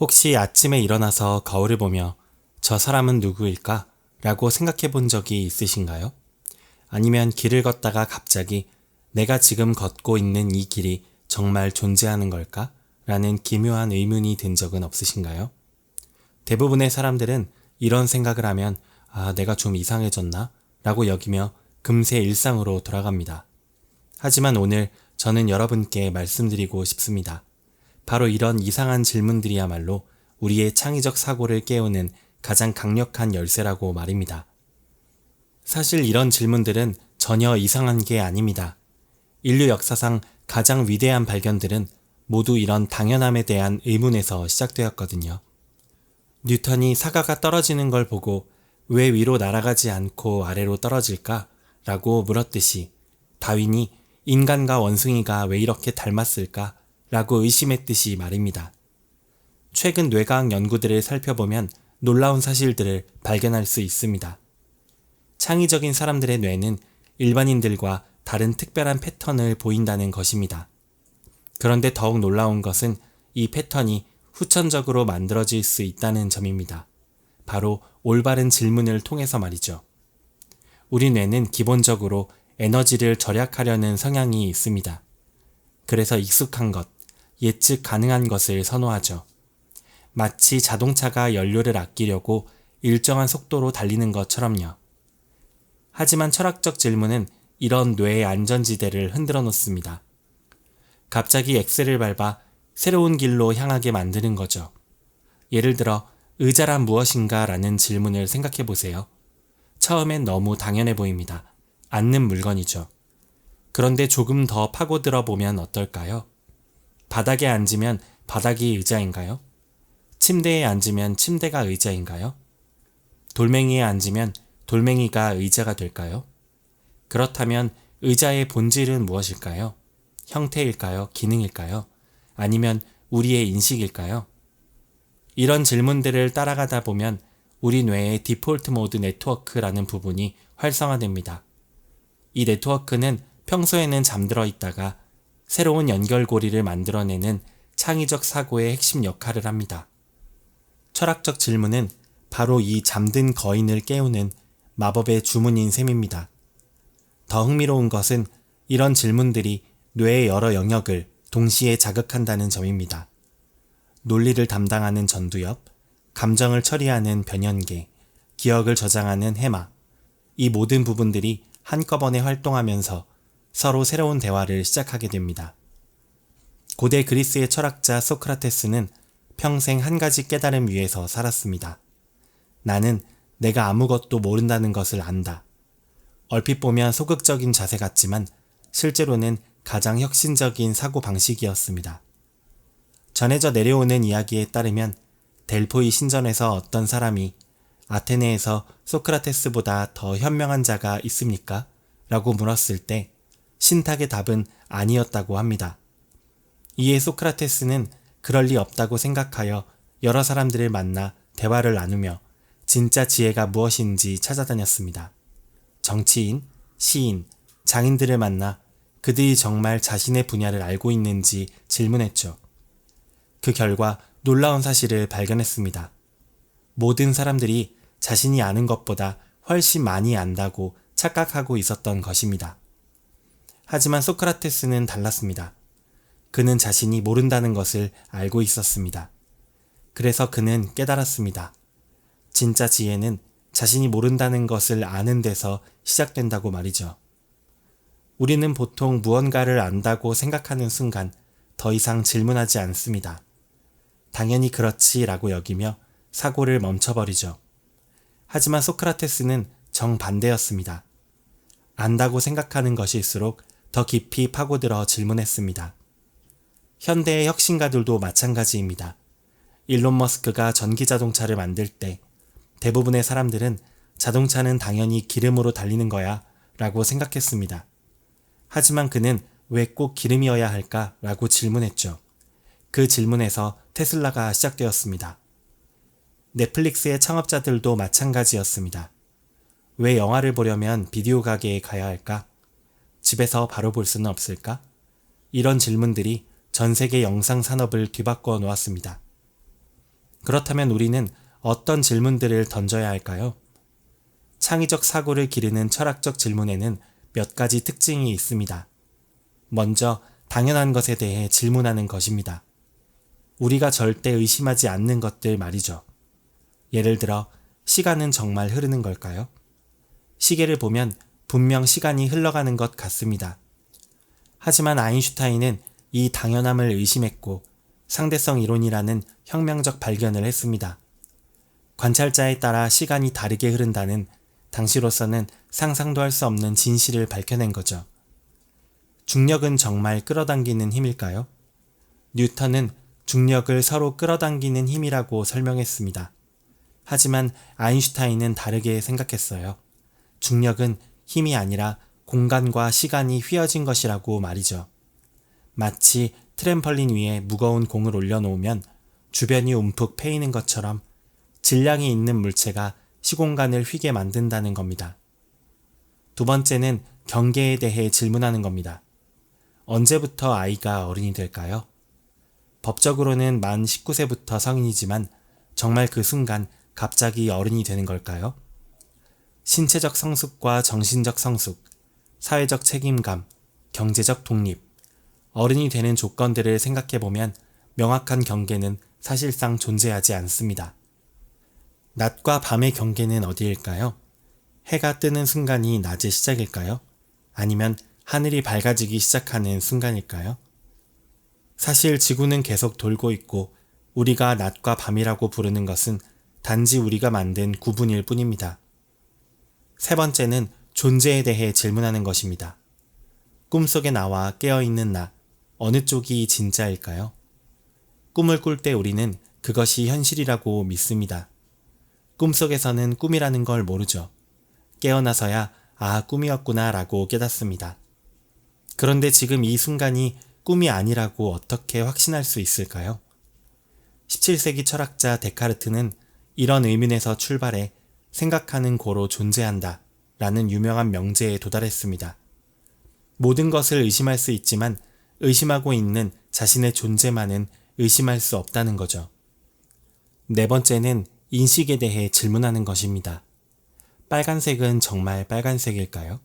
혹시 아침에 일어나서 거울을 보며 저 사람은 누구일까? 라고 생각해 본 적이 있으신가요? 아니면 길을 걷다가 갑자기 내가 지금 걷고 있는 이 길이 정말 존재하는 걸까? 라는 기묘한 의문이 든 적은 없으신가요? 대부분의 사람들은 이런 생각을 하면 내가 좀 이상해졌나? 라고 여기며 금세 일상으로 돌아갑니다. 하지만 오늘 저는 여러분께 말씀드리고 싶습니다. 바로 이런 이상한 질문들이야말로 우리의 창의적 사고를 깨우는 가장 강력한 열쇠라고 말입니다. 사실 이런 질문들은 전혀 이상한 게 아닙니다. 인류 역사상 가장 위대한 발견들은 모두 이런 당연함에 대한 의문에서 시작되었거든요. 뉴턴이 사과가 떨어지는 걸 보고 왜 위로 날아가지 않고 아래로 떨어질까? 라고 물었듯이 다윈이 인간과 원숭이가 왜 이렇게 닮았을까? 라고 의심했듯이 말입니다. 최근 뇌과학 연구들을 살펴보면 놀라운 사실들을 발견할 수 있습니다. 창의적인 사람들의 뇌는 일반인들과 다른 특별한 패턴을 보인다는 것입니다. 그런데 더욱 놀라운 것은 이 패턴이 후천적으로 만들어질 수 있다는 점입니다. 바로 올바른 질문을 통해서 말이죠. 우리 뇌는 기본적으로 에너지를 절약하려는 성향이 있습니다. 그래서 익숙한 것, 예측 가능한 것을 선호하죠. 마치 자동차가 연료를 아끼려고 일정한 속도로 달리는 것처럼요. 하지만 철학적 질문은 이런 뇌의 안전지대를 흔들어 놓습니다. 갑자기 엑셀을 밟아 새로운 길로 향하게 만드는 거죠. 예를 들어 의자란 무엇인가 라는 질문을 생각해 보세요. 처음엔 너무 당연해 보입니다. 앉는 물건이죠. 그런데 조금 더 파고들어 보면 어떨까요? 바닥에 앉으면 바닥이 의자인가요? 침대에 앉으면 침대가 의자인가요? 돌멩이에 앉으면 돌멩이가 의자가 될까요? 그렇다면 의자의 본질은 무엇일까요? 형태일까요? 기능일까요? 아니면 우리의 인식일까요? 이런 질문들을 따라가다 보면 우리 뇌의 디폴트 모드 네트워크라는 부분이 활성화됩니다. 이 네트워크는 평소에는 잠들어 있다가 새로운 연결고리를 만들어내는 창의적 사고의 핵심 역할을 합니다. 철학적 질문은 바로 이 잠든 거인을 깨우는 마법의 주문인 셈입니다. 더 흥미로운 것은 이런 질문들이 뇌의 여러 영역을 동시에 자극한다는 점입니다. 논리를 담당하는 전두엽, 감정을 처리하는 변연계, 기억을 저장하는 해마, 이 모든 부분들이 한꺼번에 활동하면서 서로 새로운 대화를 시작하게 됩니다. 고대 그리스의 철학자 소크라테스는 평생 한 가지 깨달음 위에서 살았습니다. 나는 내가 아무것도 모른다는 것을 안다. 얼핏 보면 소극적인 자세 같지만 실제로는 가장 혁신적인 사고방식이었습니다. 전해져 내려오는 이야기에 따르면 델포이 신전에서 어떤 사람이 아테네에서 소크라테스보다 더 현명한 자가 있습니까? 라고 물었을 때 신탁의 답은 아니었다고 합니다. 이에 소크라테스는 그럴 리 없다고 생각하여 여러 사람들을 만나 대화를 나누며 진짜 지혜가 무엇인지 찾아다녔습니다. 정치인, 시인, 장인들을 만나 그들이 정말 자신의 분야를 알고 있는지 질문했죠. 그 결과 놀라운 사실을 발견했습니다. 모든 사람들이 자신이 아는 것보다 훨씬 많이 안다고 착각하고 있었던 것입니다. 하지만 소크라테스는 달랐습니다. 그는 자신이 모른다는 것을 알고 있었습니다. 그래서 그는 깨달았습니다. 진짜 지혜는 자신이 모른다는 것을 아는 데서 시작된다고 말이죠. 우리는 보통 무언가를 안다고 생각하는 순간 더 이상 질문하지 않습니다. 당연히 그렇지라고 여기며 사고를 멈춰버리죠. 하지만 소크라테스는 정반대였습니다. 안다고 생각하는 것일수록 더 깊이 파고들어 질문했습니다. 현대의 혁신가들도 마찬가지입니다. 일론 머스크가 전기자동차를 만들 때 대부분의 사람들은 자동차는 당연히 기름으로 달리는 거야 라고 생각했습니다. 하지만 그는 왜 꼭 기름이어야 할까? 라고 질문했죠. 그 질문에서 테슬라가 시작되었습니다. 넷플릭스의 창업자들도 마찬가지였습니다. 왜 영화를 보려면 비디오 가게에 가야 할까? 집에서 바로 볼 수는 없을까? 이런 질문들이 전 세계 영상 산업을 뒤바꿔 놓았습니다. 그렇다면 우리는 어떤 질문들을 던져야 할까요? 창의적 사고를 기르는 철학적 질문에는 몇 가지 특징이 있습니다. 먼저 당연한 것에 대해 질문하는 것입니다. 우리가 절대 의심하지 않는 것들 말이죠. 예를 들어 시간은 정말 흐르는 걸까요? 시계를 보면 분명 시간이 흘러가는 것 같습니다. 하지만 아인슈타인은 이 당연함을 의심했고 상대성 이론이라는 혁명적 발견을 했습니다. 관찰자에 따라 시간이 다르게 흐른다는 당시로서는 상상도 할 수 없는 진실을 밝혀낸 거죠. 중력은 정말 끌어당기는 힘일까요? 뉴턴은 중력을 서로 끌어당기는 힘이라고 설명했습니다. 하지만 아인슈타인은 다르게 생각했어요. 중력은 힘이 아니라 공간과 시간이 휘어진 것이라고 말이죠. 마치 트램펄린 위에 무거운 공을 올려놓으면 주변이 움푹 패이는 것처럼 질량이 있는 물체가 시공간을 휘게 만든다는 겁니다. 두 번째는 경계에 대해 질문하는 겁니다. 언제부터 아이가 어른이 될까요? 법적으로는 만 19세부터 성인이지만 정말 그 순간 갑자기 어른이 되는 걸까요? 신체적 성숙과 정신적 성숙, 사회적 책임감, 경제적 독립, 어른이 되는 조건들을 생각해보면 명확한 경계는 사실상 존재하지 않습니다. 낮과 밤의 경계는 어디일까요? 해가 뜨는 순간이 낮의 시작일까요? 아니면 하늘이 밝아지기 시작하는 순간일까요? 사실 지구는 계속 돌고 있고 우리가 낮과 밤이라고 부르는 것은 단지 우리가 만든 구분일 뿐입니다. 세 번째는 존재에 대해 질문하는 것입니다. 꿈속에 나와 깨어있는 나, 어느 쪽이 진짜일까요? 꿈을 꿀 때 우리는 그것이 현실이라고 믿습니다. 꿈속에서는 꿈이라는 걸 모르죠. 깨어나서야 아, 꿈이었구나 라고 깨닫습니다. 그런데 지금 이 순간이 꿈이 아니라고 어떻게 확신할 수 있을까요? 17세기 철학자 데카르트는 이런 의문에서 출발해 생각하는 고로 존재한다 라는 유명한 명제에 도달했습니다. 모든 것을 의심할 수 있지만 의심하고 있는 자신의 존재만은 의심할 수 없다는 거죠. 네 번째는 인식에 대해 질문하는 것입니다. 빨간색은 정말 빨간색일까요?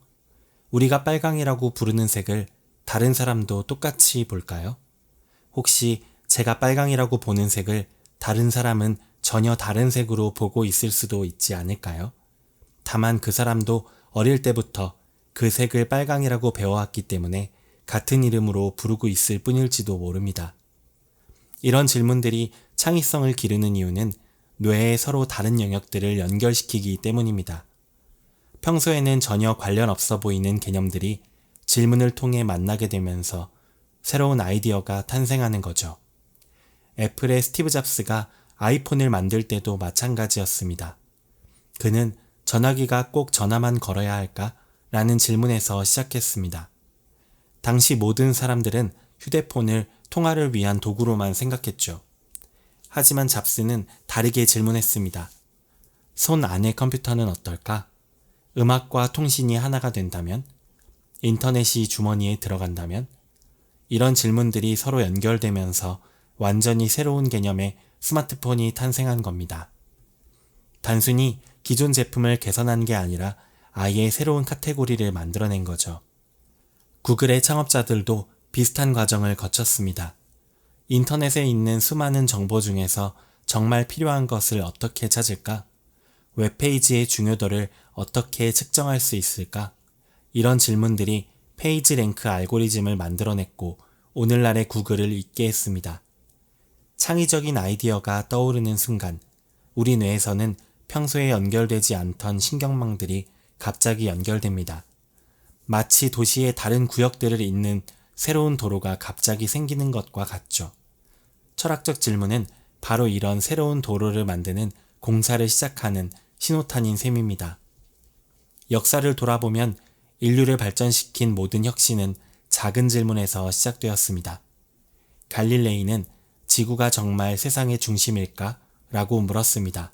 우리가 빨강이라고 부르는 색을 다른 사람도 똑같이 볼까요? 혹시 제가 빨강이라고 보는 색을 다른 사람은 전혀 다른 색으로 보고 있을 수도 있지 않을까요? 다만 그 사람도 어릴 때부터 그 색을 빨강이라고 배워왔기 때문에 같은 이름으로 부르고 있을 뿐일지도 모릅니다. 이런 질문들이 창의성을 기르는 이유는 뇌의 서로 다른 영역들을 연결시키기 때문입니다. 평소에는 전혀 관련 없어 보이는 개념들이 질문을 통해 만나게 되면서 새로운 아이디어가 탄생하는 거죠. 애플의 스티브 잡스가 아이폰을 만들 때도 마찬가지였습니다. 그는 전화기가 꼭 전화만 걸어야 할까? 라는 질문에서 시작했습니다. 당시 모든 사람들은 휴대폰을 통화를 위한 도구로만 생각했죠. 하지만 잡스는 다르게 질문했습니다. 손 안의 컴퓨터는 어떨까? 음악과 통신이 하나가 된다면? 인터넷이 주머니에 들어간다면? 이런 질문들이 서로 연결되면서 완전히 새로운 개념의 스마트폰이 탄생한 겁니다. 단순히 기존 제품을 개선한 게 아니라 아예 새로운 카테고리를 만들어낸 거죠. 구글의 창업자들도 비슷한 과정을 거쳤습니다. 인터넷에 있는 수많은 정보 중에서 정말 필요한 것을 어떻게 찾을까? 웹페이지의 중요도를 어떻게 측정할 수 있을까? 이런 질문들이 페이지 랭크 알고리즘을 만들어냈고 오늘날의 구글을 있게 했습니다. 창의적인 아이디어가 떠오르는 순간 우리 뇌에서는 평소에 연결되지 않던 신경망들이 갑자기 연결됩니다. 마치 도시의 다른 구역들을 잇는 새로운 도로가 갑자기 생기는 것과 같죠. 철학적 질문은 바로 이런 새로운 도로를 만드는 공사를 시작하는 신호탄인 셈입니다. 역사를 돌아보면 인류를 발전시킨 모든 혁신은 작은 질문에서 시작되었습니다. 갈릴레이는 지구가 정말 세상의 중심일까? 라고 물었습니다.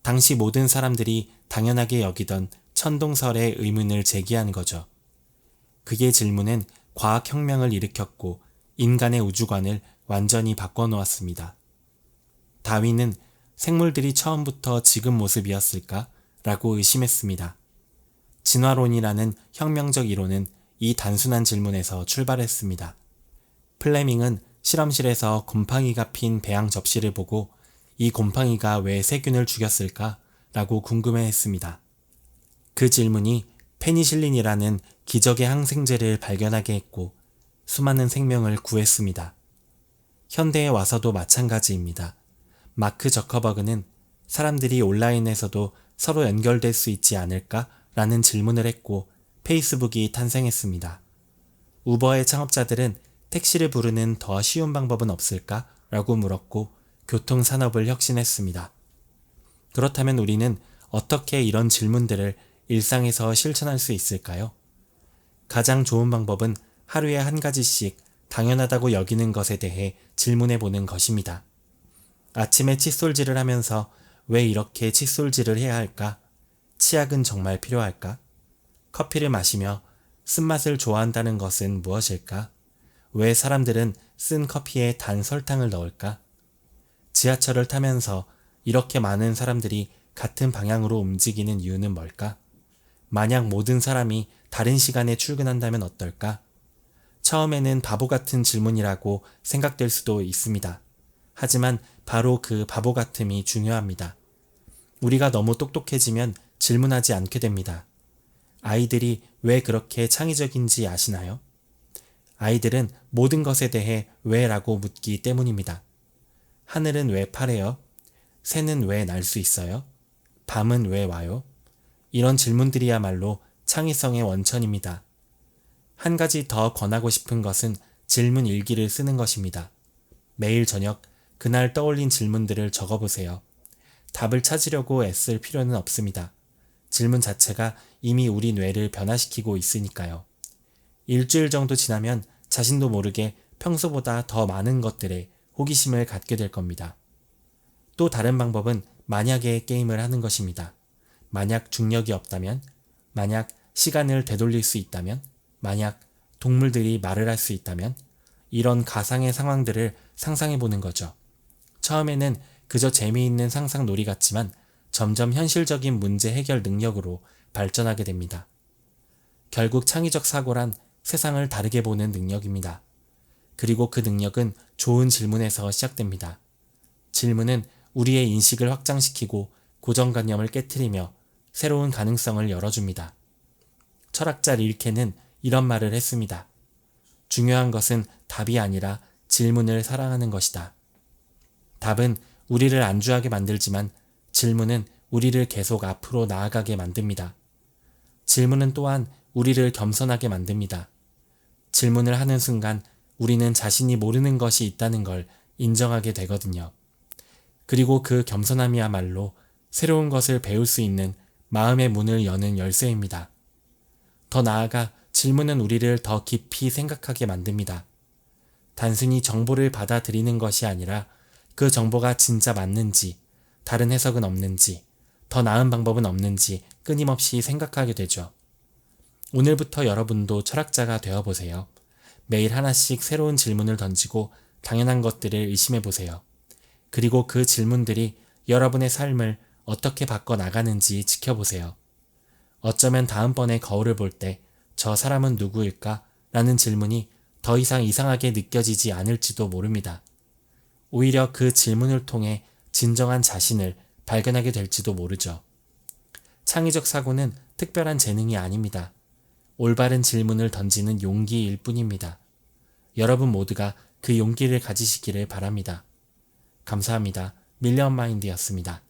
당시 모든 사람들이 당연하게 여기던 천동설의 의문을 제기한 거죠. 그의 질문은 과학혁명을 일으켰고 인간의 우주관을 완전히 바꿔놓았습니다. 다윈은 생물들이 처음부터 지금 모습이었을까? 라고 의심했습니다. 진화론이라는 혁명적 이론은 이 단순한 질문에서 출발했습니다. 플레밍은 실험실에서 곰팡이가 핀 배양 접시를 보고 이 곰팡이가 왜 세균을 죽였을까? 라고 궁금해했습니다. 그 질문이 페니실린이라는 기적의 항생제를 발견하게 했고 수많은 생명을 구했습니다. 현대에 와서도 마찬가지입니다. 마크 저커버그는 사람들이 온라인에서도 서로 연결될 수 있지 않을까? 라는 질문을 했고 페이스북이 탄생했습니다. 우버의 창업자들은 택시를 부르는 더 쉬운 방법은 없을까? 라고 물었고 교통산업을 혁신했습니다. 그렇다면 우리는 어떻게 이런 질문들을 일상에서 실천할 수 있을까요? 가장 좋은 방법은 하루에 한 가지씩 당연하다고 여기는 것에 대해 질문해 보는 것입니다. 아침에 칫솔질을 하면서 왜 이렇게 칫솔질을 해야 할까? 치약은 정말 필요할까? 커피를 마시며 쓴맛을 좋아한다는 것은 무엇일까? 왜 사람들은 쓴 커피에 단 설탕을 넣을까? 지하철을 타면서 이렇게 많은 사람들이 같은 방향으로 움직이는 이유는 뭘까? 만약 모든 사람이 다른 시간에 출근한다면 어떨까? 처음에는 바보 같은 질문이라고 생각될 수도 있습니다. 하지만 바로 그 바보 같음이 중요합니다. 우리가 너무 똑똑해지면 질문하지 않게 됩니다. 아이들이 왜 그렇게 창의적인지 아시나요? 아이들은 모든 것에 대해 왜 라고 묻기 때문입니다. 하늘은 왜 파래요? 새는 왜 날 수 있어요? 밤은 왜 와요? 이런 질문들이야말로 창의성의 원천입니다. 한 가지 더 권하고 싶은 것은 질문 일기를 쓰는 것입니다. 매일 저녁 그날 떠올린 질문들을 적어보세요. 답을 찾으려고 애쓸 필요는 없습니다. 질문 자체가 이미 우리 뇌를 변화시키고 있으니까요. 일주일 정도 지나면 자신도 모르게 평소보다 더 많은 것들에 호기심을 갖게 될 겁니다. 또 다른 방법은 만약의 게임을 하는 것입니다. 만약 중력이 없다면, 만약 시간을 되돌릴 수 있다면, 만약 동물들이 말을 할 수 있다면, 이런 가상의 상황들을 상상해 보는 거죠. 처음에는 그저 재미있는 상상놀이 같지만 점점 현실적인 문제 해결 능력으로 발전하게 됩니다. 결국 창의적 사고란 세상을 다르게 보는 능력입니다. 그리고 그 능력은 좋은 질문에서 시작됩니다. 질문은 우리의 인식을 확장시키고 고정관념을 깨트리며 새로운 가능성을 열어줍니다. 철학자 릴케는 이런 말을 했습니다. 중요한 것은 답이 아니라 질문을 사랑하는 것이다. 답은 우리를 안주하게 만들지만 질문은 우리를 계속 앞으로 나아가게 만듭니다. 질문은 또한 우리를 겸손하게 만듭니다. 질문을 하는 순간 우리는 자신이 모르는 것이 있다는 걸 인정하게 되거든요. 그리고 그 겸손함이야말로 새로운 것을 배울 수 있는 마음의 문을 여는 열쇠입니다. 더 나아가 질문은 우리를 더 깊이 생각하게 만듭니다. 단순히 정보를 받아들이는 것이 아니라 그 정보가 진짜 맞는지, 다른 해석은 없는지, 더 나은 방법은 없는지 끊임없이 생각하게 되죠. 오늘부터 여러분도 철학자가 되어보세요. 매일 하나씩 새로운 질문을 던지고 당연한 것들을 의심해보세요. 그리고 그 질문들이 여러분의 삶을 어떻게 바꿔나가는지 지켜보세요. 어쩌면 다음번에 거울을 볼 때 저 사람은 누구일까? 라는 질문이 더 이상 이상하게 느껴지지 않을지도 모릅니다. 오히려 그 질문을 통해 진정한 자신을 발견하게 될지도 모르죠. 창의적 사고는 특별한 재능이 아닙니다. 올바른 질문을 던지는 용기일 뿐입니다. 여러분 모두가 그 용기를 가지시기를 바랍니다. 감사합니다. 밀리언 마인드였습니다.